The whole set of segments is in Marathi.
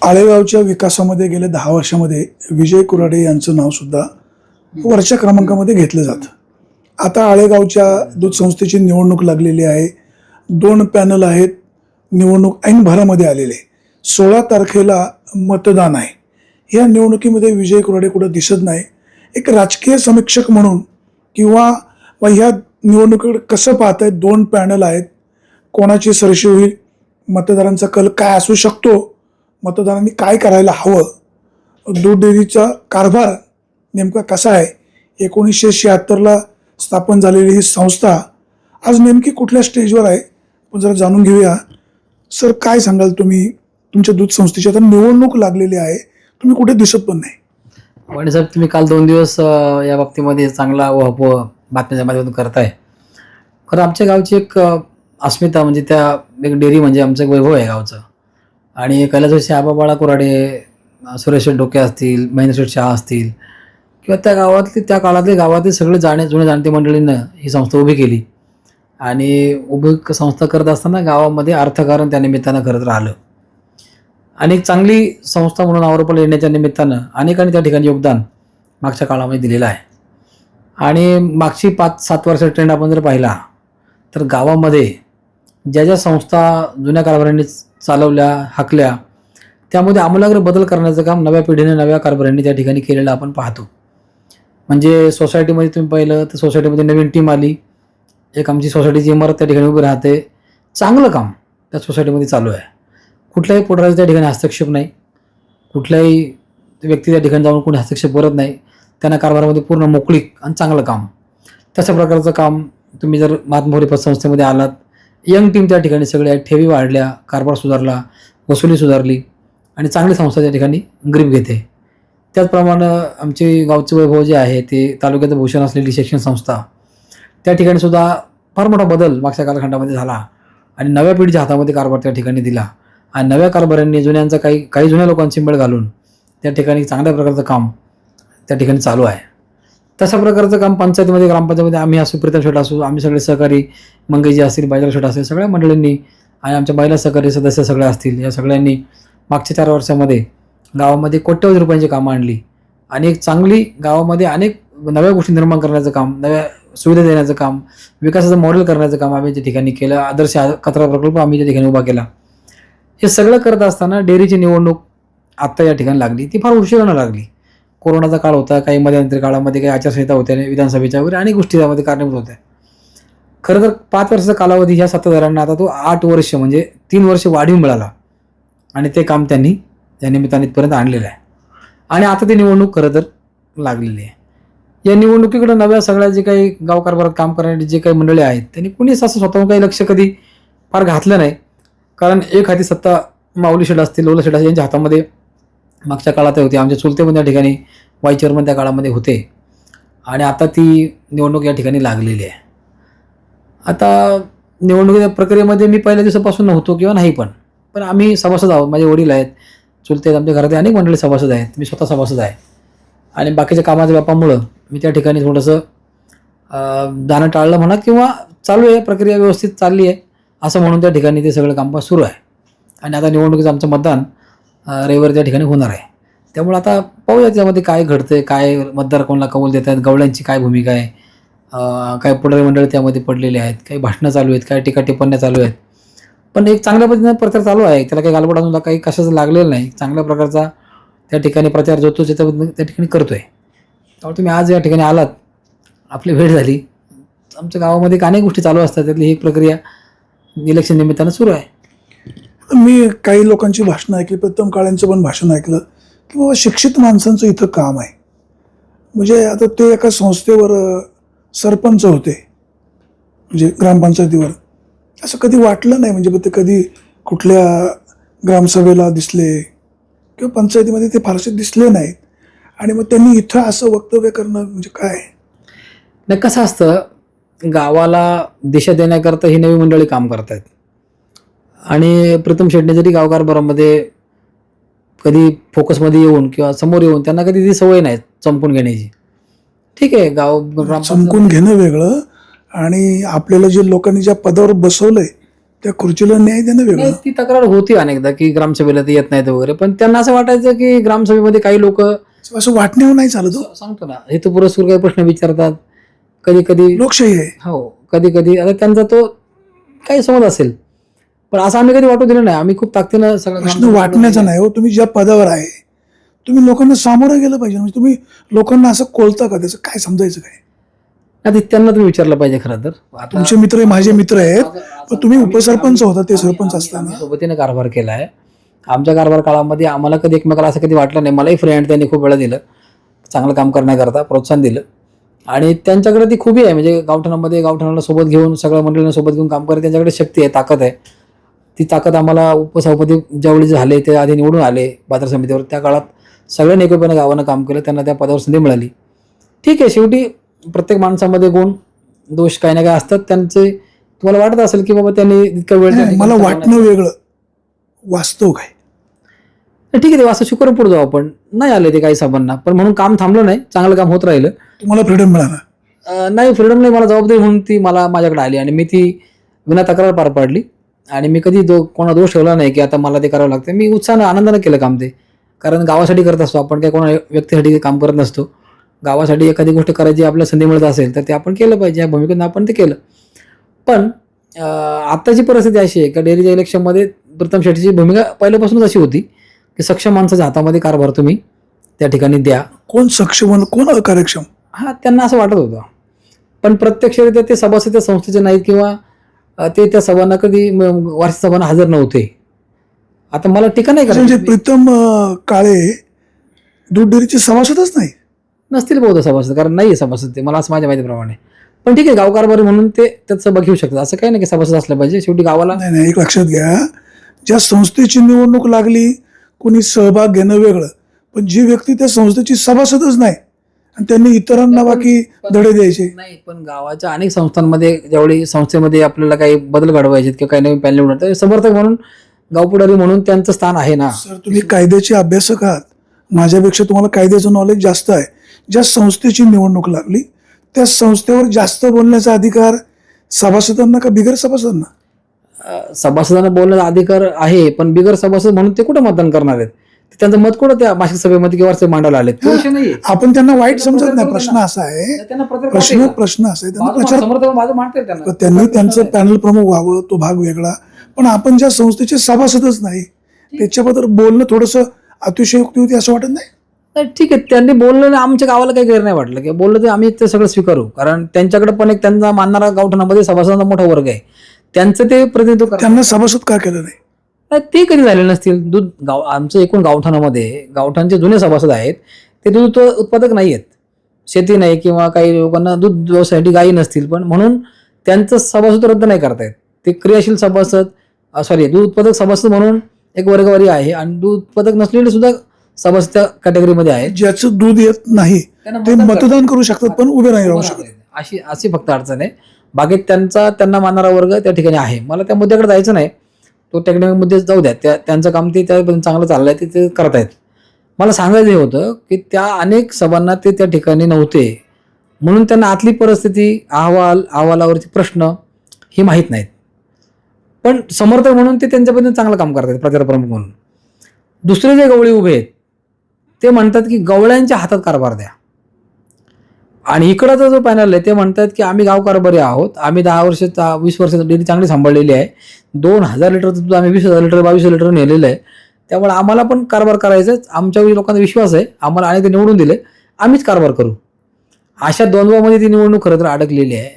आळेगावच्या विकासामध्ये गेल्या 10 वर्षामध्ये विजय कुऱ्हाडे यांचं नाव सुद्धा वरच्या क्रमांकामध्ये घेतलं जातं. आता आळेगावच्या दूध संस्थेची निवडणूक लागलेली आहे. 2 पॅनल आहेत. निवडणूक ऐन भरामध्ये आलेले. 16 तारखेला मतदान आहे. या निवडणुकीमध्ये विजय कुऱ्हाडे कुठं दिसत नाही. एक राजकीय समीक्षक म्हणून किंवा ह्या निवडणुकीकडे कसं पाहतायत? 2 पॅनल आहेत. कोणाची सरशी होईल? मतदारांचा कल काय असू शकतो? मतदारांनी काय करायला हवं? दूध डेअरीचा कारभार नेमका कसा आहे? 1976ला स्थापन झालेली ही संस्था आज नेमकी कुठल्या स्टेजवर आहे? आपण जरा जाणून घेऊया. सर, काय सांगाल तुम्ही? तुमच्या दूध संस्थेची आता निवडणूक लागलेली आहे, तुम्ही कुठे दिसत पण नाही. वाणी साहेब, तुम्ही काल 2 दिवस या बाबतीमध्ये चांगला उहापोह बातम्यांच्या माध्यमातून करताय. खरं आमच्या गावची एक अस्मिता म्हणजे त्या एक डेअरी म्हणजे आमचं एक वैभव आहे गावचं. आणि कैलासवासी आबा बाळा कुऱ्हाडे, सुरेश डोके असतील, महेंद्र शहा असतील किंवा त्या गावातली त्या काळातले गावातले सगळे जुने जाणते मंडळींना ही संस्था उभी केली. आणि उभी संस्था करत असताना गावामध्ये अर्थकारण त्या निमित्तानं करत राहिलं. आणि एक चांगली संस्था म्हणून आरोपाला येण्याच्या निमित्तानं अनेकांनी त्या ठिकाणी योगदान मागच्या काळामध्ये दिलेलं आहे. आणि मागची 5-7 वर्षाचा ट्रेंड आपण जर पाहिला तर गावामध्ये ज्या ज्या संस्था जुन्या कारभाऱ्यांनी चालवल्या, हाकल्या, त्यामध्ये आमूलाग्र बदल करण्याचं काम नव्या पिढीने, नव्या कारभाऱ्यांनी त्या ठिकाणी केलेलं आपण पाहतो. म्हणजे सोसायटीमध्ये तुम्ही पाहिलं तर सोसायटीमध्ये नवीन टीम आली. एक आमची सोसायटीची इमारत त्या ठिकाणी उभी राहते. चांगलं काम त्या सोसायटीमध्ये चालू आहे. कुठल्याही पुढाऱ्याचा त्या ठिकाणी हस्तक्षेप नाही. कुठल्याही व्यक्ती त्या ठिकाणी जाऊन कोणी हस्तक्षेप करत नाही. त्यांना कारभारामध्ये पूर्ण मोकळीक आणि चांगलं काम. तशा प्रकारचं काम तुम्ही जर महात्मा पतसंस्थेमध्ये आलात, यंग टीम त्या ठिकाणी सगळे आहेत. ठेवी वाढल्या, कारभार सुधारला, वसुली सुधारली आणि चांगली संस्था त्या ठिकाणी ग्रीप घेते. त्याचप्रमाणे आमचे गावचे वैभव जे आहे ते तालुक्याचं भूषण असलेली शिक्षण संस्था, त्या ठिकाणी सुद्धा फार मोठा बदल मागच्या कालखंडामध्ये झाला आणि नव्या पिढीच्या हातामध्ये कारभार त्या ठिकाणी दिला. आणि नव्या कारभाऱ्यांनी जुन्यांचा काही जुन्या लोकांची मेळ घालून त्या ठिकाणी चांगल्या प्रकारचं काम त्या ठिकाणी चालू आहे. तशा प्रकारचं काम पंचायतीमध्ये, ग्रामपंचायतीमध्ये आम्ही असू, प्रीतम शेट असू, आम्ही सगळे सहकारी, मंगेजी असतील, बायजल शेट असतील, सगळ्या मंडळींनी आणि आमच्या महिला सहकारी सदस्य सगळे असतील, या सगळ्यांनी मागच्या 4 वर्षामध्ये गावामध्ये कोट्यवधी रुपयांची कामं आणली. आणि एक चांगली गावामध्ये अनेक नव्या गोष्टी निर्माण करण्याचं काम, नव्या सुविधा देण्याचं काम, विकासाचं मॉडेल करण्याचं काम आम्ही त्या ठिकाणी केलं. आदर्श कचरा प्रकल्प आम्ही त्या ठिकाणी उभा केला. हे सगळं करत असताना डेअरीची निवडणूक आत्ता या ठिकाणी लागली. ती फार उशिरानं लागली. कोरोनाचा काळ होता, काही मध्यंतरी काळामध्ये काही आचारसंहिता होत्या, विधानसभेच्या वगैरे अनेक गोष्टी त्यामध्ये कारणीभूत होत्या. खरं तर 5 वर्षाचा कालावधी ह्या सत्ताधाऱ्यांना आता तो 8 वर्ष म्हणजे 3 वर्ष वाढीव मिळाला. आणि ते काम त्यांनी या निमित्ताने इथपर्यंत आणलेलं आहे. आणि आता ती निवडणूक खरं तर लागलेली आहे. या निवडणुकीकडे नव्या सगळ्या जे काही गाव कारभारात काम करणारी जे काही मंडळी आहेत त्यांनी कुणीच असं स्वतःहून काही लक्ष कधी फार घातलं नाही. कारण एक हाती सत्ता माऊली शेड असतील, लोला शेड असतील यांच्या हातामध्ये मागच्या काळात होती. आमच्या चुलते पण त्या ठिकाणी वाईस चेअरमन त्या काळामध्ये होते. आणि आता ती निवडणूक या ठिकाणी लागलेली आहे. आता निवडणुकीच्या प्रक्रियेमध्ये मी पहिल्या दिवसापासून नव्हतो किंवा नाही, पण आम्ही सभासद आहोत. माझे वडील आहेत, चुलते आहेत, आमच्या घरातले अनेक मंडळी सभासद आहेत, मी स्वतः सभासद आहे. आणि बाकीच्या कामाच्या व्यापामुळं मी त्या ठिकाणी थोडंसं जाणं टाळलं म्हणा, किंवा चालू आहे, प्रक्रिया व्यवस्थित चालली आहे असं म्हणून त्या ठिकाणी ते सगळं कामकाज सुरू आहे. आणि आता निवडणुकीचं आमचं मतदान रविवारी त्या ठिकाणी होणार आहे. त्यामुळे आता पाहूया त्यामध्ये काय घडतंय, काय मतदार कोणाला कौल देत आहेत, गवळ्यांची काय भूमिका आहे, काय पुढारी मंडळी त्यामध्ये पडलेले आहेत, काही भाषणं चालू आहेत, काही टीका टिप्पण्या चालू आहेत. पण एक चांगल्या पद्धतीनं प्रचार चालू आहे. त्याला काही गालबोट अजून काही कशाचं लागलेलं नाही. चांगल्या प्रकारचा त्या ठिकाणी प्रचार जो तो त्या ठिकाणी करतोय. त्यामुळे तुम्ही आज या ठिकाणी आलात, आपली भेट झाली. आमच्या गावामध्ये अनेक गोष्टी चालू असतात, त्यातली ही प्रक्रिया इलेक्शन निमित्तानं सुरू आहे. मी काही लोकांची भाषणं ऐकली, प्रथम काळ्यांचं पण भाषण ऐकलं की बाबा शिक्षित माणसांचं इथं काम आहे. म्हणजे आता ते एका संस्थेवर सरपंच होते, म्हणजे ग्रामपंचायतीवर. असं कधी वाटलं नाही, म्हणजे ते कधी कुठल्या ग्रामसभेला दिसले किंवा पंचायतीमध्ये ते फारसे दिसले नाहीत. आणि मग त्यांनी इथं असं वक्तव्य करणं म्हणजे काय? नाही, कसं असतं, गावाला दिशा देण्याकरता ही नवी मंडळी काम करत आहेत. आणि प्रीतम शेटने जरी गाव कारभारामध्ये कधी फोकसमध्ये येऊन किंवा समोर येऊन त्यांना कधी ती सवय नाही चमकून घेण्याची. ठीक आहे, गाव चमकून घेणं वेगळं आणि आपल्याला जे लोकांनी ज्या पदावर बसवलंय त्या खुर्चीला न्याय देणं वेगळं. नाही, ती तक्रार होती अनेकदा की ग्रामसभेला ते येत नाहीत वगैरे, पण त्यांना असं वाटायचं की ग्रामसभेमध्ये काही लोक असं वाटण्यावर नाही चालत हो. सांगतो ना हेतुपुरस्सर काही प्रश्न विचारतात, कधी कधी लोकशाही आहे. हो कधी कधी आता त्यांचा तो काही समज असेल, पण असं आम्ही कधी वाटू दिलं नाही. आम्ही खूप ताकदीनं सगळं प्रश्न वाटण्याचा नाही हो. तुम्ही ज्या पदावर आहे तुम्ही लोकांना सामोरं गेलं पाहिजे. म्हणजे तुम्ही लोकांना असं कोलता का, त्याचं काय समजायचं काय? आधी त्यांना तुम्ही विचारलं पाहिजे खरं तर. आता तुमचे मित्र माझे मित्र आहेत, पण तुम्ही उपसरपंच होता ते सरपंच असताना. आम्ही सोबतीने कारभार केला आहे. आमच्या कारभार काळामध्ये आम्हाला कधी एकमेकाला असं कधी वाटलं नाही. मलाही फ्री हँड त्यांनी खूप वेळा दिलं, चांगलं काम करण्याकरता प्रोत्साहन दिलं. आणि त्यांच्याकडे ती खूबी आहे, म्हणजे गावठाणाला सोबत घेऊन सगळ्या मंडळींना सोबत घेऊन काम करत त्यांच्याकडे शक्ती आहे, ताकद आहे. ती ताकद आम्हाला उपसभापती ज्यावेळी झाले ते आधी निवडून आले बाजार समितीवर, त्या काळात सगळ्यांनी एकोप्यानं गावानं काम केलं, त्यांना त्या पदावर संधी मिळाली. ठीक आहे, शेवटी प्रत्येक माणसामध्ये गुण दोष काही ना काही असतात. त्यांचे तुम्हाला वाटत असेल की बाबा त्यांनी इतका वेळ नाही, मला वाटणं वेगळं, वास्तव काय. ठीक आहे, ते असं शुक्र पुढे जाऊ आपण. नाही आले ते काही सभांना, पण म्हणून काम थांबलं नाही, चांगलं काम होत राहिलं. तुम्हाला फ्रीडम मिळाला? नाही, फ्रीडम नाही, मला जबाबदारी म्हणून ती मला माझ्याकडे आली आणि मी ती विना तक्रार पार पाडली. आणि मी कधी कोणा दोष ठेवला नाही की आता मला ते करावं लागतं. मी उत्साहानं आनंदानं केलं काम ते, कारण गावासाठी करत असतो आपण, काही कोणा व्यक्तीसाठी काम करत नसतो. गावासाठी एखादी गोष्ट करायची आपल्याला संधी मिळत असेल तर ते आपण केलं पाहिजे, या भूमिकेनं आपण ते केलं. पण आत्ताची परिस्थिती अशी आहे का डेअरीच्या इलेक्शनमध्ये प्रीतम शेट्टीची भूमिका पहिल्यापासूनच अशी होती की सक्षम माणसाच्या हातामध्ये कारभार तुम्ही त्या ठिकाणी द्या. कोण सक्षम कोण अकार्यक्षम, हा त्यांना असं वाटत होतं. पण प्रत्यक्षरित्या ते सभासद त्या संस्थेचे नाहीत किंवा ते त्या सभांना कधी वार्षिक सभांना हजर नव्हते. आता मला टीका नाही म्हणजे करायची, प्रीतम काळे दूध डेअरीचे सभासदच नाही? नसतील बहुधा सभासद, कारण नाही सभासद ते, मला असं माझ्या माहितीप्रमाणे. पण ठीक आहे, गाव कारभारी म्हणून ते त्यात सहभाग घेऊ शकतात, असं काही नाही की सभासद असलं पाहिजे. शेवटी गावाला नाही, एक लक्षात घ्या, ज्या संस्थेची निवडणूक लागली कोणी सहभाग घेणं वेगळं, पण जी व्यक्ती त्या संस्थेची सभासदच नाही आणि त्यांनी इतरांना बाकी धडे द्यायचे. नाही, पण गावाच्या अनेक संस्थांमध्ये ज्यावेळी संस्थेमध्ये आपल्याला काही बदल घडवायचे किंवा काही नवीन पॅनल निवडणार, तर समर्थक म्हणून गावपुढारी म्हणून त्यांचं स्थान आहे ना. सर, तुम्ही कायद्याचे अभ्यासक आहात, माझ्यापेक्षा तुम्हाला कायद्याचं नॉलेज जास्त आहे. ज्या संस्थेची निवडणूक लागली त्या संस्थेवर जास्त बोलण्याचा अधिकार सभासदांना का बिगर सभासदांना? सभासदांना बोलण्याचा अधिकार आहे, पण बिगर सभासद म्हणून ते कुठं मतदान करणार आहेत? त्यांचं मत कुठं त्या मासिक सभेमध्ये किंवा मांडायला आले? तो विषय नाही. आपण त्यांना वाईट समजत नाही. प्रश्न असा आहे, प्रश्न असा आहे, त्यांना प्रचार, त्यांनी त्यांचं पॅनल प्रमुख व्हावं, तो भाग वेगळा. पण आपण ज्या संस्थेचे सभासदच नाही त्याच्याबद्दल बोलणं थोडंसं अतिशयोक्ती होती असं वाटत नाही? ठीक आहे, त्यांनी बोललं, आमच्या गावाला काही गैर नाही वाटलं की बोललं, तर आम्ही ते सगळं स्वीकारू. कारण त्यांच्याकडे पण एक त्यांचा मानणारा गावठाणामध्ये सभासदांचा मोठा वर्ग आहे, त्यांचं ते प्रतिनिधित्व करतात. त्यांना सभासद का केलं नाही? ते कधी झाले नसतील. दूध गाव आमचं एकूण गावठाणामध्ये गावठाणचे जुने सभासद आहेत, ते दूध उत्पादक नाही आहेत, शेती नाही किंवा काही लोकांना दूध व्यवसायासाठी गायी नसतील, पण म्हणून त्यांचं सभासद रद्द नाही करतायत. ते क्रियाशील सभासद, दूध उत्पादक सभासद म्हणून एक वर्गवारी आहे आणि दूध उत्पादक नसलेले सुद्धा सभासद त्या कॅटेगरीमध्ये आहेत. ज्याचं दूध येत नाही ते मतदान करू शकतात पण उभे नाही राहू शकत, अशी फक्त अडचण आहे. बाकी त्यांना मानणारा वर्ग त्या ठिकाणी आहे. मला त्या मुद्द्याकडे जायचं नाही, तो टेक्निकल मुद्दे जाऊ द्या. त्यांचं काम ते त्यापर्यंत चांगलं चाललंय, ते करतायत. मला सांगायचं हे होतं की त्या अनेक सभांना ते त्या ठिकाणी नव्हते, म्हणून त्यांना आतली परिस्थिती, अहवालावरचे प्रश्न हे माहीत नाहीत. पण समर्थक म्हणून ते त्यांच्यापर्यंत चांगलं काम करतात, प्रचार प्रमुख म्हणून. दुसरे जे गवळी उभे आहेत ते म्हणतात की गवळ्यांच्या हातात कारभार द्या, आणि इकडचा जो पॅनल आहे ते म्हणतात की आम्ही गाव कारभारी आहोत, आम्ही 20 वर्ष डेअरी चांगली सांभाळलेली आहे, 2000 लिटर दूध आम्ही 20,000 लिटर 22 लिटर नेलेलं आहे, त्यामुळे आम्हाला पण कारभार करायचं, आमच्यावर लोकांचा विश्वास आहे, आम्हाला अनेक निवडून दिले, आम्हीच कारभार करू. अशा द्वंद्वामध्ये ती निवडणूक खरं तर अडकलेली आहे.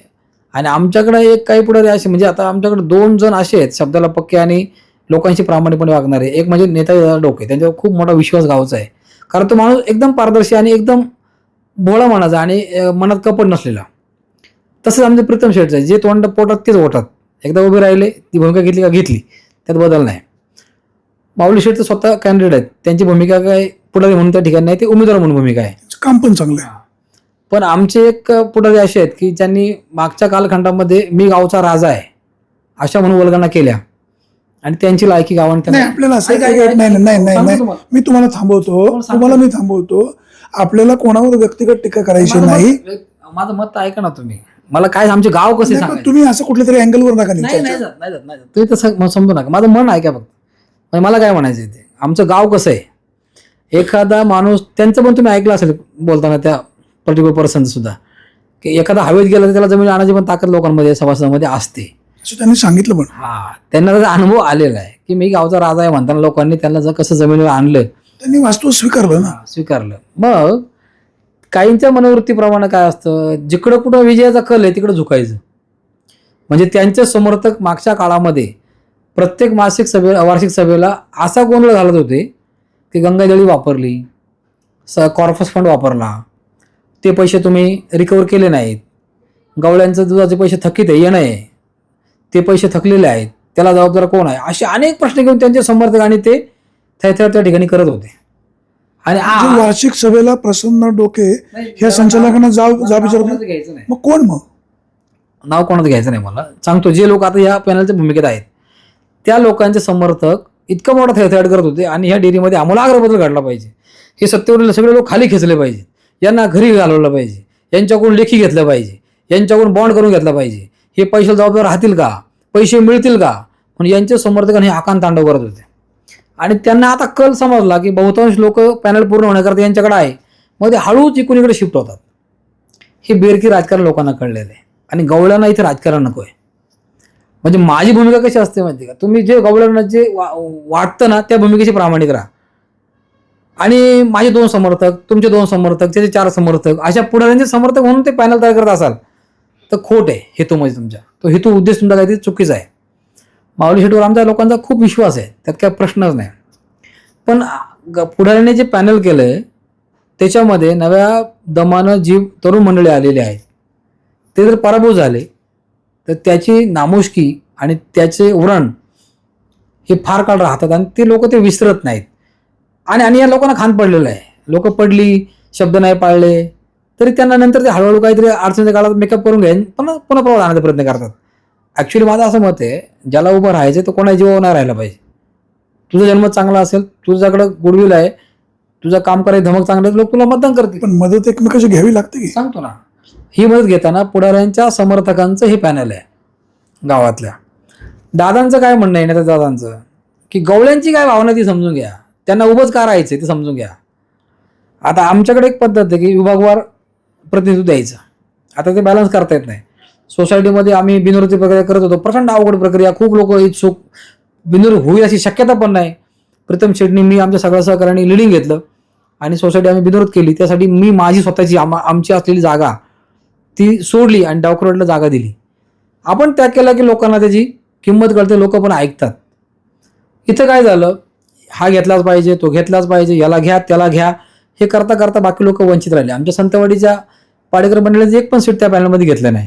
आणि आमच्याकडे एक काही पुढारी असे, म्हणजे आता आमच्याकडे 2 जण असे आहेत शब्दाला पक्के आणि लोकांशी प्रामाणिकपणे वागणारे. एक म्हणजे नेता डोके, त्यांच्यावर खूप मोठा विश्वास गावचा आहे, कारण तो माणूस एकदम पारदर्शी आणि एकदम भोळा मनाचा आणि मनात कपट नसलेला. तसंच आमचे प्रीतम शेटचं आहे, जे तोंड पोटात तेच ओठात, एकदा उभे राहिले, ती भूमिका घेतली का घेतली, त्यात बदल नाही. माऊली शेट तर स्वतः कॅन्डिडेट आहेत, त्यांची भूमिका काय पुढारी म्हणून त्या ठिकाणी नाही, ते उमेदवार म्हणून भूमिका आहे, काम पण चांगलं आहे. पण आमचे एक पुढारी असे आहेत की ज्यांनी मागच्या कालखंडामध्ये मी गावचा राजा आहे अशा म्हणून वल्गना केल्या, आणि त्यांची लायकी गावांना नाही. आपल्याला असं नाही, मी तुम्हाला थांबवतो. आपल्याला कोणावर व्यक्तिगत टीका करायची नाही. माझं मत ऐका ना तुम्ही. मला काय आमचे गाव कसे नाही, पण सांगायचे? तुम्ही असं कुठल्या तरी अँगलवर नका नेऊ नाही चर्चा. जात, नाही जात, नाही जात. तुम्ही तसं समजू नका. माझं मन ऐका फक्त. म्हणजे मला काय म्हणायचं ते, आमचं गाव कसं आहे, एखादा माणूस त्यांचं पण तुम्ही ऐकलं असेल बोलताना त्या पर्टिक्युलर पर्सनचं सुद्धा, की एखादा हवेत गेला तर त्याला जमीन आणायची पण ताकद लोकांमध्ये सभासदांमध्ये असते. असं त्यांनी सांगितलं पण. हा, त्यांना त्याचा अनुभव आलेला आहे की मी गावचा राजा आहे म्हणताना लोकांनी त्यांना जर कसं जमिनीवर आणलं, त्यांनी वास्तव स्वीकारलं ना. स्वीकारलं. मग काहींच्या मनोवृत्तीप्रमाणे काय असतं, जिकडं कुठं विजयाचा कल आहे तिकडं झुकायचं. म्हणजे त्यांचे समर्थक मागच्या काळामध्ये प्रत्येक मासिक वार्षिक सभेला असा गोंधळ घालत होते की गंगाजळी वापरली, कॉर्पस फंड वापरला, ते पैसे तुम्ही रिकवर केले नाहीत, गवळ्यांचं दुधाचे पैसे थकीत आहे, येणं आहे, ते पैसे थकलेले आहेत, त्याला जबाबदार कोण आहे, असे अनेक प्रश्न घेऊन त्यांचे समर्थक आणि ते त्या ठिकाणी करत होते. आणि म्हणजे वार्षिक सभेला प्रसन्न डोके ह्या संचालकांना जा विचारत नाही. घ्यायचं नाही, मग कोण मग? नाव कोणाचं घ्यायचं नाही. मला सांगतो, जे लोक आता या पॅनलच्या भूमिकेत आहेत त्या लोकांचे समर्थक इतका मोठा थैथयाट करत होते आणि ह्या डेअरीमध्ये आमूलाग्र बदल घडला पाहिजे, हे सत्तेवरील सगळे लोक खाली खेचले पाहिजे, यांना घरी घालवलं पाहिजे, यांच्याकडून लेखी घेतलं पाहिजे, यांच्याकडून बॉन्ड करून घेतला पाहिजे, हे पैसे जबाबदार राहतील का, पैसे मिळतील का, म्हणून यांचे समर्थकांनी आकांत तांडव करत होते. आणि त्यांना आता कल समजला की बहुतांश लोक पॅनल पूर्ण होण्याकरता यांच्याकडे आहे, मग ते हळूच इकडे शिफ्ट होतात. हे बेरकी राजकारण लोकांना कळलेलं आहे आणि गवळ्यांना इथे राजकारण नको आहे. म्हणजे माझी भूमिका कशी असते माहिती का, तुम्ही जे गवळ्यांना जे वाटतं ना त्या भूमिकेशी प्रामाणिक राहा. आणि माझे 2 समर्थक, तुमचे 2 समर्थक, त्याचे 4 समर्थक, अशा पुढाऱ्यांचे समर्थक म्हणून ते पॅनल तयार करत असाल तर खोट आहे हेतू. म्हणजे तुमच्या तो हेतू उद्देश तुमचा काहीतरी चुकीचा आहे. माऊली शेटवर आमच्या लोकांचा खूप विश्वास आहे, त्यात काय प्रश्नच नाही. पण पुढाऱ्याने जे पॅनल केलं आहे त्याच्यामध्ये नव्या दमानं जी तरुण मंडळी आलेली आहेत ते जर पराभूत झाले तर त्याची नामुष्की आणि त्याचे उरण हे फार काळ राहतात आणि ते लोक ते विसरत नाहीत. आणि या लोकांना खान पडलेलं आहे. लोक पडली, शब्द नाही पाळले तरी त्यांना नंतर ते हळूहळू काहीतरी अडचणीच्या काळात मेकअप करून घेईन पुन्हा प्रवास आणण्याचा प्रयत्न करतात. ॲक्च्युली माझं असं मत आहे, ज्याला उभं राहायचं तो कोणा जीवावर नाही राहिला पाहिजे. तुझा जन्म चांगला असेल, तुझ्याकडं गुडविल आहे, तुझं काम करायचं धमक चांगलं, लोक तुला मतदान करतील. पण मदत एकमेकाची घ्यावी लागते की. सांगतो ना, ही मदत घेताना पुढाऱ्यांच्या समर्थकांचं हे पॅनल आहे गावातल्या. दादांचं काय म्हणणं आहे ना, त्या दादांचं की गवळ्यांची काय भावना ती समजून घ्या, त्यांना उभंच का राहायचं ते समजून घ्या. आता आमच्याकडे एक पद्धत आहे की विभागवार प्रतिनिधित्व द्यायचं. आता ते बॅलन्स करता येत नाही. सोसायटीमध्ये आम्ही बिनविरोधी प्रक्रिया करत होतो, प्रचंड अवघड प्रक्रिया, खूप लोक इच्छुक, बिनविरोध होईल अशी शक्यता पण नाही. प्रीतम शेटणी, मी आमच्या सगळ्या सहकार्याने लिडिंग घेतलं आणि सोसायटी आम्ही बिनविरोध केली. त्यासाठी मी माझी स्वतःची आमची असलेली जागा ती सोडली आणि डावखरोडला जागा दिली. आपण त्याग केला की लोकांना त्याची किंमत कळते, लोक पण ऐकतात. इथं काय झालं, हा घेतलाच पाहिजे, तो घेतलाच पाहिजे, याला घ्या त्याला घ्या, हे करता करता बाकी लोक वंचित राहिले. आमच्या संतवाडीच्या पाडेकर मंडळाची एक पण सीट त्या पॅनलमध्ये घेतलं नाही.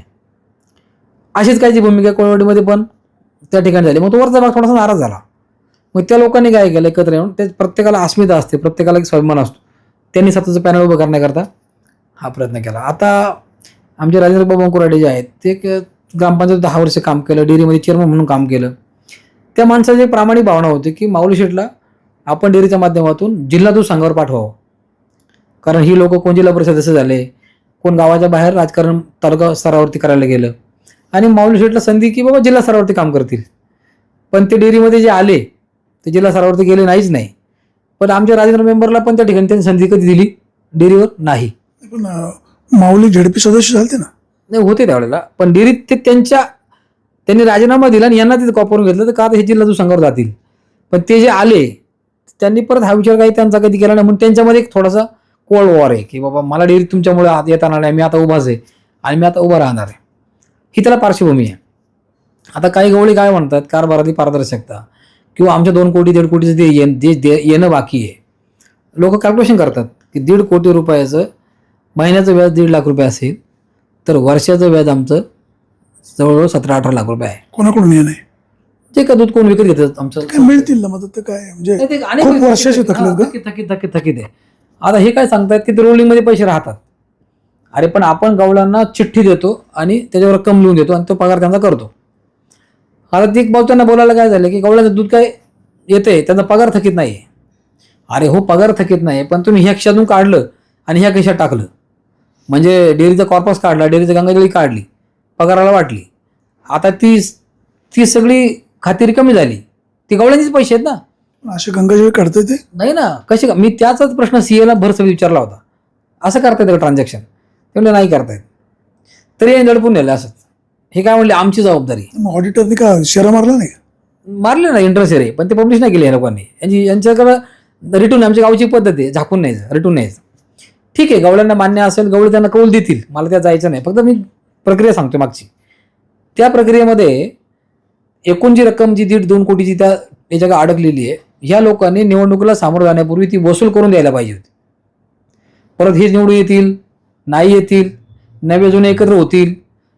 अशीच कायची भूमिका कोळवाडीमध्ये पण त्या ठिकाणी झाली. मग तो वरचा भाग थोडासा नाराज झाला. मग त्या लोकांनी काय केलं, एकत्र येऊन, ते प्रत्येकाला अस्मिता असते, प्रत्येकाला एक स्वाभिमान असतो, त्यांनी स्वतःचं पॅनल उभं करण्याकरता हा प्रयत्न केला. आता आमचे राजेंद्र बाबा कुराडे जे आहेत ते ग्रामपंचायत 10 वर्ष काम केलं, डेअरीमध्ये चेअरमन म्हणून काम केलं. त्या माणसाची प्रामाणिक भावना होती की माऊली शेटला आपण डेअरीच्या माध्यमातून जिल्हा दूध संघावर पाठवावं. कारण ही लोक कोण जिल्हा परिषद सदस्य झाले, कोण गावाच्या बाहेर राजकारण तालुका स्तरावरती करायला गेलं आणि माऊली शेटला संधी की बाबा जिल्हा स्तरावरती काम करतील. पण ते डेअरीमध्ये जे आले ते जिल्हा स्तरावरती गेले नाहीच नाही. पण आमच्या राजेंद्र मेंबरला पण त्या ठिकाणी त्यांनी संधी कधी दिली डेअरीवर नाही. पण माऊली झेडपी सदस्य झालते ना, नाही होते त्यावेळेला, पण डेअरीत ते त्यांनी राजीनामा दिला आणि यांना तिथे कॉपरून घेतलं तर का हे जिल्हा दूध संघावर जातील. पण ते जे आले त्यांनी परत हा विचार काही त्यांचा कधी केला नाही. म्हणून त्यांच्यामध्ये एक थोडासा कोल्ड वॉर आहे की बाबा मला डेअरी तुमच्यामुळे येता नाही, मी आता उभाच आहे आणि मी आता उभा राहणार आहे, ही त्याला पार्श्वभूमी आहे. आता काही गवळी काय म्हणतात, कारभारातली पारदर्शकता किंवा आमच्या 2 कोटी 1.5 कोटीचं जे येणं बाकी आहे. लोक कॅल्क्युलेशन करतात की 1.5 कोटी रुपयाचं महिन्याचं व्याज 1.5 लाख रुपये असेल तर वर्षाचं व्याज आमचं जवळजवळ 17-18 लाख रुपये आहे. कोणाकडून ये नाही, जे का दूध कोण विकत घेतात आमचं काय मिळतील ना मदत, तर काय म्हणजे खूप वर्षाचे थकीत आहे. आता हे काय सांगतायत की ते रोलिंगमध्ये पैसे राहतात. अरे पण आपण गवळ्यांना चिठ्ठी देतो आणि त्याच्यावर रक्कम लिहून देतो आणि तो पगार त्यांचा करतो. आता ती भाऊ त्यांना बोलायला काय झालं की गवळ्याचं दूध काय येते, त्यांचा पगार थकीत नाही. अरे हो, पगार थकीत नाही, पण तुम्ही ह्या खिशातून काढलं आणि ह्या खिशात टाकलं, म्हणजे डेअरीचा कॉर्पस काढला, डेअरीची गंगाजळी काढली पगाराला वाटली. आता ती सगळी खात्री कमी झाली. ती गवळ्यांचेच पैसे आहेत ना. असे गंगाजळ काढते ते. नाही ना, कसे मी त्याचाच प्रश्न सीएला भरसं विचारला होता, असं करता येतं का ट्रान्झॅक्शन? ते म्हणले नाही करतायत. तरी यांनी दडपून नेलं असंच. हे काय म्हणले आमची जबाबदारी. मग ऑडिटरने का शेरा मारला नाही? मारले ना इंटरेस्ट रे, पण ते पब्लिश नाही केले या लोकांनी. यांच्याकडं रिटून, आमची गावची पद्धत आहे झाकून न्यायचं, रिटून न्यायचं. ठीक आहे, गवळ्यांना मान्य असेल, गवळी त्यांना कौल देतील, मला त्या जायचं नाही. फक्त मी प्रक्रिया सांगतो मागची. त्या प्रक्रियेमध्ये एकूण जी रक्कम जी 1.5-2 कोटीची त्या याच्या अडकलेली आहे, ह्या लोकांनी निवडणुकीला सामोरं जाण्यापूर्वी ती वसूल करून द्यायला पाहिजे होती. परत हेच निवडून येतील, नाही येतील, नवे जुने एकत्र होतील,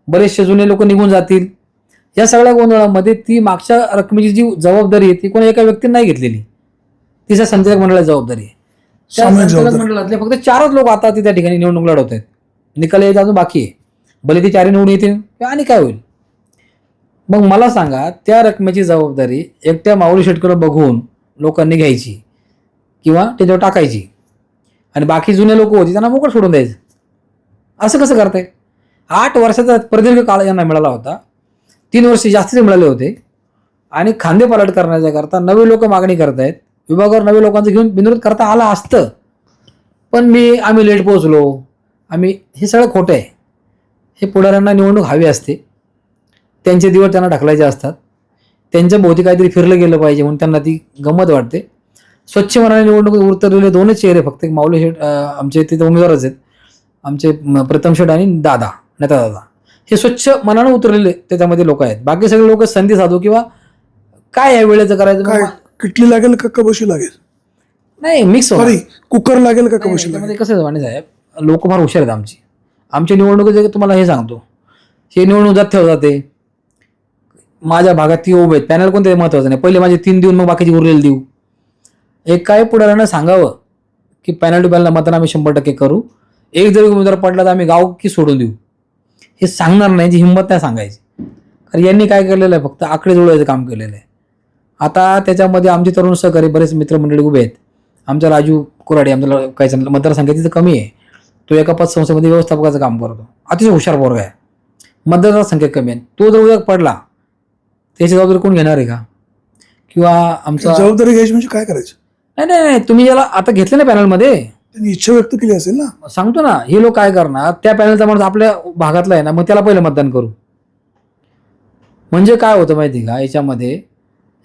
बरेचसे जुने लोक निघून जातील. या सगळ्या गोंधळामध्ये ती मागच्या रकमेची जी जबाबदारी आहे ती कोणी एका व्यक्तीने नाही घेतलेली. तिच्या संचालक मंडळाची जबाबदारी आहे. त्या संचालक मंडळातले फक्त 4च लोक आता त्या ठिकाणी निवडणूक लढवत आहेत. निकाल यायचा अजून बाकी आहे. भले ती 4 निवडून येतील आणि काय होईल. मग मला सांगा, त्या रकमेची जबाबदारी एकट्या माऊली शेटकडे बघून लोकांनी घ्यायची किंवा त्याच्यावर टाकायची आणि बाकी जुने लोक होते त्यांना मोकळ सोडून द्यायचं. असं कसं करताय? 8 वर्षाचा प्रदीर्घ काळ यांना मिळाला होता. 3 वर्ष जास्तीचे मिळाले होते आणि खांदेपालट करण्याच्या करता नवे लोक मागणी करतायत. विभागावर नवे लोकांचं घेऊन बिनविरोध करता आला असतं, पण आम्ही लेट पोहोचलो, हे सगळं खोटं आहे. हे पुढाऱ्यांना निवडणूक हवी असते, त्यांचे दिवस त्यांना ढकलायचे असतात, त्यांच्या भोवती काहीतरी फिरलं गेलं पाहिजे म्हणून त्यांना ती गंमत वाटते. स्वच्छ मनाने निवडणुकीत उतरलेले 2च चेहरे फक्त, एक माऊली शेठ आमचे तिथे उमेदवारच आहेत, आमचे प्रथम शेठ आणि नेता दादा, हे स्वच्छ मनानं उतरलेले त्याच्यामध्ये लोक आहेत. बाकी सगळे लोक संधी साधू किंवा काय या वेळेचं करायचं, किटली लागेल का कबशी लागेल, नाही मिक्स सॉरी कुकर लागेल का कबशी लागेल. कसं आहे साहेब, लोक फार हुशार आहेत आमची निवडणुकीचे. तुम्हाला हे सांगतो, हे निवडणूक जात जाते. माझ्या भागात ती उभे आहेत, पॅनल कोणते महत्वाचं नाही, पहिले माझे 3 देऊन मग बाकीची उरलेली देऊ. एक काय पुढाऱ्यांना सांगावं की पॅनल टू पॅनलला मतदान आम्ही 100% करू, एक जरी उमेदवार पडला तर आम्ही गाव की सोडून देऊ. हे सांगणार नाही, जी हिंमत नाही सांगायची. कारण यांनी काय केलेलं आहे, फक्त आकडे जुळवायचं काम केलेलं आहे. आता त्याच्यामध्ये आमचे तरुण सहकारी बरेच मित्रमंडळी उभे आहेत. आमचा राजू कुराडे, आमच्या काही मतदारसंख्या तिथं कमी आहे, तो एका पतसंस्थेमध्ये व्यवस्थापकाचं काम करतो, अतिशय हुशार पोरगा आहे. मतदारसंख्या कमी आहे, तो जर उद्या पडला त्याची जबाबदारी कोण घेणार आहे का? किंवा आमचा जबाबदारी घ्यायची म्हणजे काय करायचं? नाही, तुम्ही ज्याला आता घेतलं ना पॅनलमध्ये, त्यांनी इच्छा व्यक्त केली असेल ना. सांगतो ना, हे लोक काय करणार, त्या पॅनलचा माणूस आपल्या भागातला आहे ना, मग त्याला पहिलं मतदान करू. म्हणजे काय होतं माहिती का, याच्यामध्ये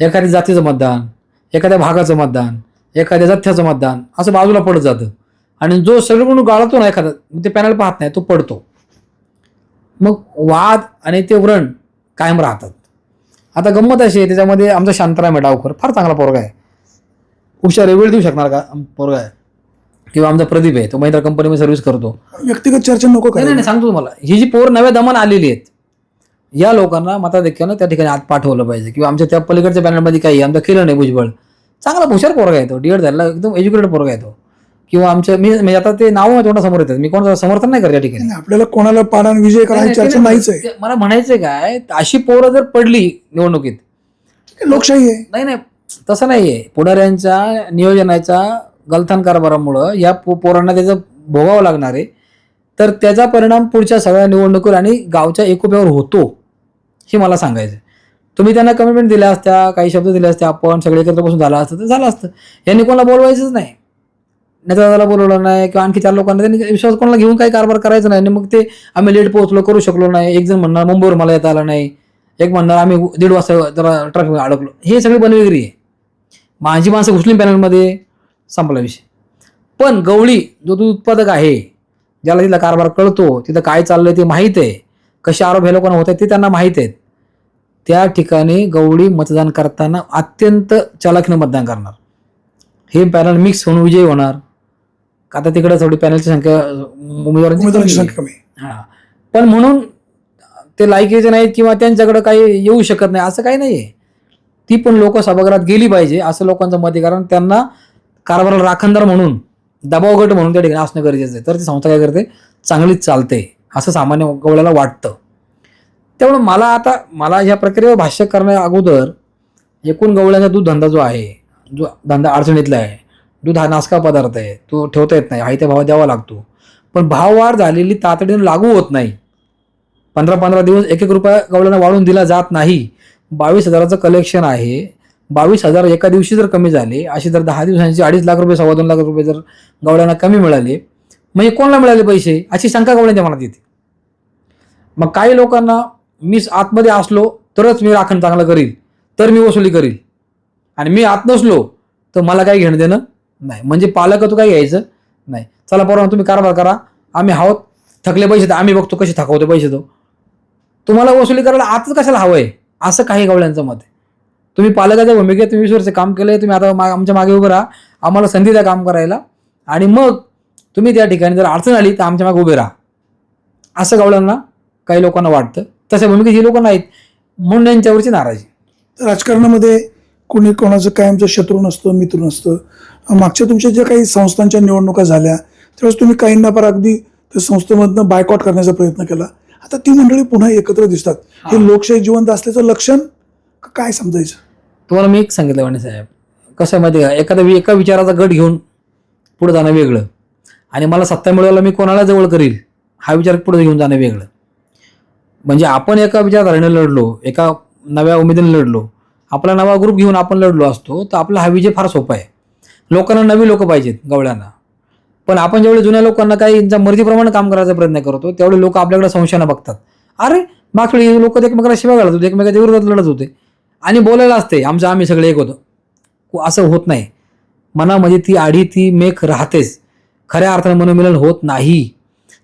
एखाद्या जातीचं मतदान, एखाद्या भागाचं मतदान, एखाद्या जथ्याचं मतदान असं बाजूला पडत जातं. आणि जो सगळं गाळतो ना एखादा, ते पॅनल पाहत नाही, तो पडतो. मग वाद आणि ते व्रण कायम राहतात. आता गंमत अशी आहे, त्याच्यामध्ये आमचा शांतराम डावकर फार चांगला पोरगा आहे, हुशार वेळ देऊ शकणार का पोरगा आहे. किंवा आमचा प्रदीप आहे, तो महिंद्रा कंपनीमध्ये सर्व्हिस करतो. व्यक्तिगत चर्चा नको करायला. नाही, सांगतो तुम्हाला, ही जी पोर नव्या दमान आलेली आहेत, या लोकांना मताधिक्यानं त्या ठिकाणी आत पाठवलं पाहिजे. किंवा आमच्या त्या पलीकडच्या पॅनलमध्ये काही आमचं केलं नाही भुजबळ, चांगला हुशार पोरगा आहे तो, डीएड झाला, एकदम एज्युकेटेड पोरगा आहे तो. किंवा आमच्या मी म्हणजे आता ते नाव तोंडा समोर येतात, मी कोणाचं समर्थन नाही करत या ठिकाणी. आपल्याला कोणाला पाडान विजय करायची चर्चा नाहीच आहे. मला म्हणायचंय काय, अशी पोरं जर पडली निवडणुकीत, लोकशाही आहे. नाही तसं नाहीये. पुढाऱ्यांच्या नियोजनाच्या गलथान कारभारामुळं या पोरांना त्याचं भोगावं लागणार आहे. तर त्याचा परिणाम पुढच्या सगळ्या निवडणुकीवर आणि गावच्या एकोप्यावर होतो, हे मला सांगायचं. तुम्ही त्यांना कमिटमेंट दिल्या असत्या, काही शब्द दिले असते, आपण सगळे एकत्र बसून झालं असतं तर झालं असतं. यांनी कोणाला बोलवायचंच नाही, नेतादाला बोलवलं नाही किंवा आणखी 4 लोकांना त्यांनी विश्वास कोणाला घेऊन काही कारभार करायचं नाही. आणि मग ते आम्ही लेट पोहोचलो, करू शकलो नाही. एक जण म्हणणार मुंबईवर मला येता आलं नाही, एक म्हणणार आम्ही 1:30 वाजता जरा ट्रॅफिक अडकलो. हे सगळी बनवेगिरी आहे. माझी माणसं घुसली पॅनलमध्ये, संपला विषय. पण गवळी जो दूध उत्पादक आहे, ज्याला तिथला कारभार कळतो, तिथं काय चाललंय ते माहीत आहे, कसे आरोप हे लोकांना होत आहेत ते त्यांना माहीत आहेत, त्या ठिकाणी गवळी मतदान करताना अत्यंत चालाखीनं मतदान करणार. हे पॅनल मिक्स होऊन विजयी होणार. आता तिकडे थोडी पॅनलची संख्या, उमेदवारांची संख्या कमी. हां, पण म्हणून ते लायकीचे नाहीत किंवा त्यांच्याकडे काही येऊ शकत नाही असं काही नाहीये. ती पण लोक सभागृहात गेली पाहिजे असं लोकांचं मत आहे. कारण त्यांना कारभाराला राखणदार म्हणून, दबाव गट म्हणून त्या ठिकाणी असणं गरजेचं आहे. तर ती संस्था काय करते, चांगलीच चालते असं सामान्य गवळ्याला वाटतं. त्यामुळे मला ह्या प्रक्रियेवर भाष्य करण्या अगोदर एकूण गवळ्याचा दूध धंदा जो आहे, जो धंदा अडचणीतला आहे, दूध हा नासका पदार्थ आहे, तो ठेवता येत नाही, आहे त्या भावात द्यावा लागतो. पण भाववाढ झालेली तातडीने लागू होत नाही. 15 दिवस 1 रुपया गवळ्यांना वाढून दिला जात नाही. 22,000चं कलेक्शन आहे. 22,000 एका दिवशी जर कमी झाले, अशी जर 10 दिवसांची 2.5 लाख रुपये 2.25 लाख रुपये जर गवळ्यांना कमी मिळाले, म्हणजे कोणाला मिळाले पैसे, अशी शंका गवळ्यांच्या मनात येते. मग काही लोकांना मी आतमध्ये असलो तरच मी राखण चांगलं करील, तर मी वसुली करील, आणि मी आत नसलो तर मला काही घेणं देणं नाही. म्हणजे पालकत्व काही घ्यायचं नाही. चला बरोबर तुम्ही कारभार करा, आम्ही आहोत, थकले पैसे तर आम्ही बघतो कसे थकवतो पैसे. तो तुम्हाला वसुली करायला आतच कशाला हवंय, असं काही गवळ्यांचं मत आहे. तुम्ही पालकाच्या भूमिकेत 20 वर्ष काम केलंय, तुम्ही आता आमच्या मागे उभं राहा, आम्हाला संधी द्या काम करायला, आणि मग तुम्ही त्या ठिकाणी जर अडचण आली तर आमच्या मागे उभे राहा, असं गवळ्यांना काही लोकांना वाटतं. तशा भूमिकेत ही लोक नाहीत, म्हणून यांच्यावरची नाराजी. राजकारणामध्ये कोणी कोणाचं कायमचं शत्रू नसतं, मित्र नसतं. मागच्या तुमच्या ज्या काही संस्थांच्या निवडणुका झाल्या त्यावेळेस तुम्ही काहींना पर अगदी त्या संस्थेमधनं बायकॉट करण्याचा प्रयत्न केला. आता ती मंडळी पुन्हा एकत्र दिसतात. हे लोकशाही जिवंत असल्याचं लक्षण काय समजायचं? तुम्हाला मी एक सांगितलं वाणी साहेब, कसं आहे माहिती आहे का, एका विचाराचा गट घेऊन पुढे जाणं वेगळं, आणि मला सत्ता मिळवायला मी कोणाला जवळ करील हा विचार पुढे घेऊन जाणं वेगळं. म्हणजे आपण एका विचारधारेने लढलो, एका नव्या उमेदीने लढलो, आपला नवा ग्रुप घेऊन आपण लढलो असतो तर आपला हा विजय फार सोपा आहे. लोकांना नवी लोक पाहिजेत गवळ्यांना, पण आपण जेवढे जुन्या लोकांना काही त्यांच्या मर्जीप्रमाणे काम करायचा प्रयत्न करतो तेवढे लोक आपल्याकडे संशयानं बघतात. अरे मागच्या वेळी लोक एकमेकाला शिवाय घालत होते, एकमेकाच्या विरोधात लढत होते, आणि बोलायला असते आम्ही सगळे एक होतो. असं होत नाही. मनामध्ये ती आढी, ती मेख राहतेच. खऱ्या अर्थाने मनोमिलन होत नाही.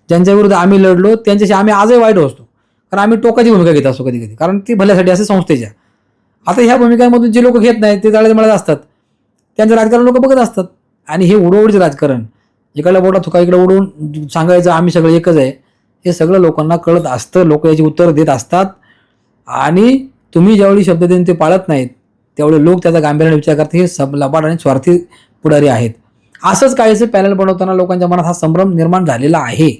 ज्यांच्या विरुद्ध आम्ही लढलो त्यांच्याशी आम्ही आजही वाईट असतो, कारण आम्ही टोकाची भूमिका घेत असतो कधी कधी, कारण ती भल्यासाठी असते संस्थेच्या. आता ह्या भूमिकांमधून जे लोक घेत नाहीत ते जाळे मळत असतात, त्यांचं राजकारण लोक बघत असतात. आणि हे उडवडीचं राजकारण, इकडला बोटा थुका इकडे उडवून सांगायचं आम्ही सगळे एकच आहे, हे सगळं लोकांना कळत असतं. लोक याची उत्तर देत असतात, आणि तुम्ही ज्यावेळी शब्द देऊन ते पाळत नाहीत त्यावेळी लोक त्याचा गांभीर्याने विचार करतात, हे लबाड आणि स्वार्थी पुढारी आहेत. असंच काहीच पॅनल बनवताना लोकांच्या मनात हा संभ्रम निर्माण झालेला आहे.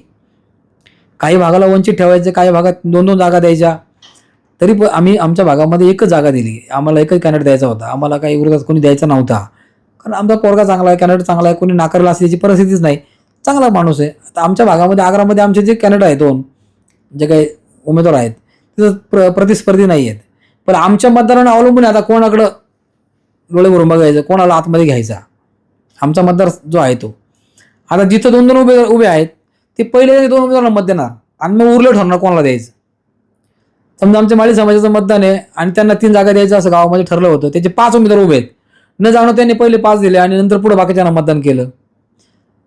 काही भागाला वंचित ठेवायचे, काही भागात 2-2 जागा द्यायच्या, तरी आम्ही आमच्या भागामध्ये एकच जागा दिली. आम्हाला एकच कॅन्डिडेट द्यायचा होता, आम्हाला काही विरोधात कोणी द्यायचा नव्हता, कारण आमचा पोरगा चांगला आहे, कॅन्डिडेट चांगला आहे, कोणी नाकारला असल्याची परिस्थितीच नाही, चांगला माणूस आहे. आता आमच्या भागामध्ये आग्रामध्ये आमचे जे कॅन्डिडेट आहेत, 2 जे काही उमेदवार आहेत तिथं प्रतिस्पर्धी नाही आहेत, पण आमच्या मतदारांना अवलंबून आता कोणाकडं डोळे भरून बघायचं, कोणाला आतमध्ये घ्यायचा. आमचा मतदार जो आहे तो आता जिथं 2-2 उभे आहेत ते पहिले 2 उमेदवारांना मत देणार, आणि मग उरलं ठरणार कोणाला द्यायचं. समजा आमच्या माळी समाजाचं मतदान आहे आणि त्यांना 3 जागा द्यायचं असं गावामध्ये ठरलं होतं, त्याचे 5 उमेदवार उभे आहेत, न जाणं त्यांनी पहिले 5 दिले आणि नंतर पुढे बाकीच्यांना मतदान केलं.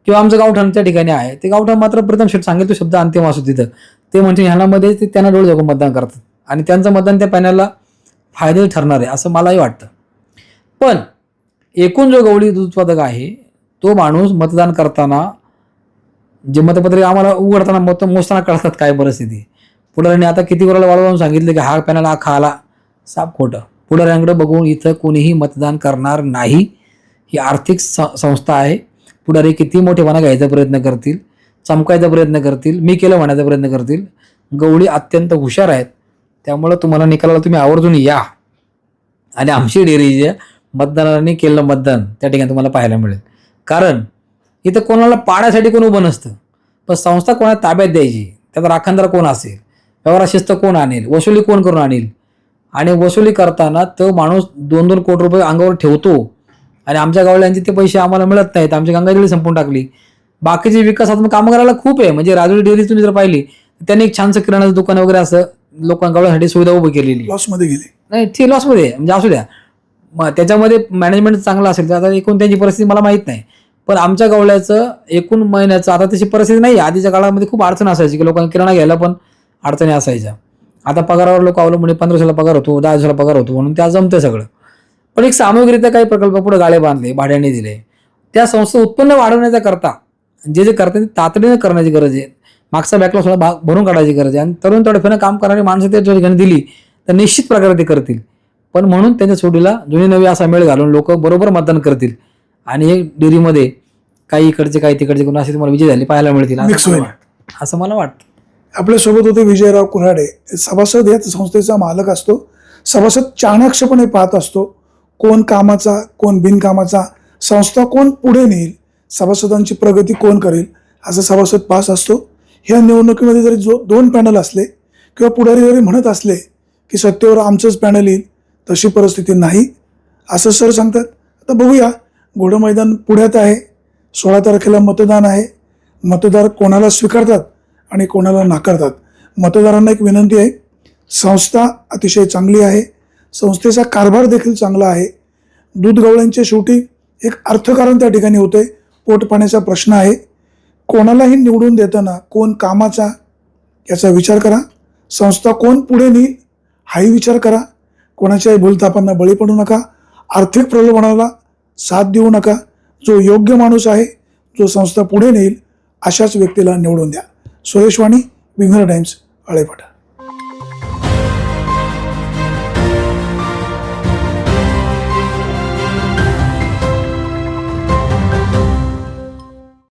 किंवा आमचं गावठाण त्या ठिकाणी आहे, ते गावठाण मात्र प्रथम शेट सांगेल तो शब्द अंतिम असतो तिथं, ते म्हणजे ह्यामध्ये ते त्यांना डोळे झाकून मतदान करतात, आणि त्यांचं मतदान त्या पॅनलला फायदे ठरणार आहे असं मलाही वाटतं. पण एकूण जो गवळी दूध उत्पादक आहे तो माणूस मतदान करताना जे मतपत्रिका आम्हाला उघडताना मत मोजताना कळतात काय परिस्थिती. पुढाऱ्यांनी आता किती वेळेला वाढवून सांगितलं की हा पॅनल हा खाला, साप खोटं. पुढाऱ्यांकडे बघून इथं कोणीही मतदान करणार नाही. ही आर्थिक संस्था आहे. पुढारी किती मोठेपणा घ्यायचा प्रयत्न करतील, चमकायचा प्रयत्न करतील, मी केलं म्हणायचा प्रयत्न करतील. गवळी अत्यंत हुशार आहेत, त्यामुळं तुम्हाला निकालाला तुम्ही आवर्जून या, आणि आमची डेअरी जे मतदारांनी केलेलं मतदान त्या ठिकाणी तुम्हाला पाहायला मिळेल. कारण इथं कोणाला पाण्यासाठी कोण उभं नसतं, पण संस्था कोणाला ताब्यात द्यायची, त्याचा राखणदार कोण असेल, व्यवहार शिस्त कोण आणेल, वसुली कोण करून आणेल, आणि वसुली करताना तो माणूस 2-2 कोटी रुपये अंगावर ठेवतो, आणि आमच्या गावल्यांचे ते पैसे आम्हाला मिळत नाहीत. आमची गंगाजळी संपून टाकली. बाकीची विकासात्मक कामं करायला खूप आहे. म्हणजे राजुरी डेअरी तुम्ही जर पाहिली त्यांनी एक छानसं किराणाचं दुकान वगैरे असं लोकांसाठी सुविधा उभी केलेली. लॉसमध्ये गेली नाही, ती लॉसमध्ये म्हणजे असू द्या, मग त्याच्यामध्ये मॅनेजमेंट चांगलं असेल तर आता एकूण त्यांची परिस्थिती मला माहीत नाही. पण आमच्या गवळ्याचं एकूण महिन्याचं आता तशी परिस्थिती नाही. आधीच्या काळामध्ये खूप अडचण असायची की लोकांना किराणा घ्यायला पण अडचणी असायच्या. आता पगारावर लोक अवलंबून 1500ला पगार होतो, 10,000ला पगार होतो, म्हणून त्या जमते सगळं. पण एक सामूहिकरित्या काही प्रकल्प पुढे गाळे बांधले, भाड्याने दिले. त्या संस्था उत्पन्न वाढवण्याचा करता जे करतात ते तातडीने करण्याची गरज आहे. मागचा बॅकलॉग सुद्धा भरून काढायची गरज आहे. आणि तरुण तडफेनं काम करणारी माणसं त्या ठिकाणी दिली तर निश्चित प्रकारे ते करतील. पण म्हणून त्यांच्या सोडीला जुनी नवी असा मेळ घालून लोक बरोबर मतदान करतील, आणि हे डेअरीमध्ये काही इकडचे काही तिकडचे कोण असे तुम्हाला विजय झाले पाहायला मिळतील असं मला वाटतं. आपल्यासोबत होते विजयराव कुऱ्हाडे. सभासद या संस्थेचा मालक असतो. सभासद चाणाक्षपणे पाहत असतो कोण कामाचा, कोण बिनकामाचा, संस्था कोण पुढे नेईल, सभासदांची प्रगती कोण करेल, असं सभासद पास असतो. ह्या निवडणुकीमध्ये जरी 2 पॅनल असले किंवा पुढारी जरी म्हणत असले की सत्तेवर आमचंच पॅनल येईल, तशी परिस्थिती नाही असं सर सांगतात. आता बघूया, घोडं मैदान पुढ्यात आहे. 16 तारखेला मतदान आहे. मतदार कोणाला स्वीकारतात आणि कोणाला नाकारतात. मतदारांना एक विनंती आहे, संस्था अतिशय चांगली आहे, संस्थेचा कारभार देखील चांगला आहे. दूध गवळ्यांच्या शेवटी एक अर्थकारण त्या ठिकाणी होते. पोटपाण्याचा प्रश्न आहे. कोणालाही निवडून देताना कोण कामाचा याचा विचार करा. संस्था कोण पुढे नेईल हाही विचार करा. कोणाच्याही भूलथापांना बळी पडू नका. आर्थिक प्रलोभनाला साथ देऊ नका. जो योग्य माणूस आहे, जो संस्था पुढे नेईल, अशाच व्यक्तीला निवडून द्या. सुरेश वाणी, विंगर टाइम्स, आळेपाटा.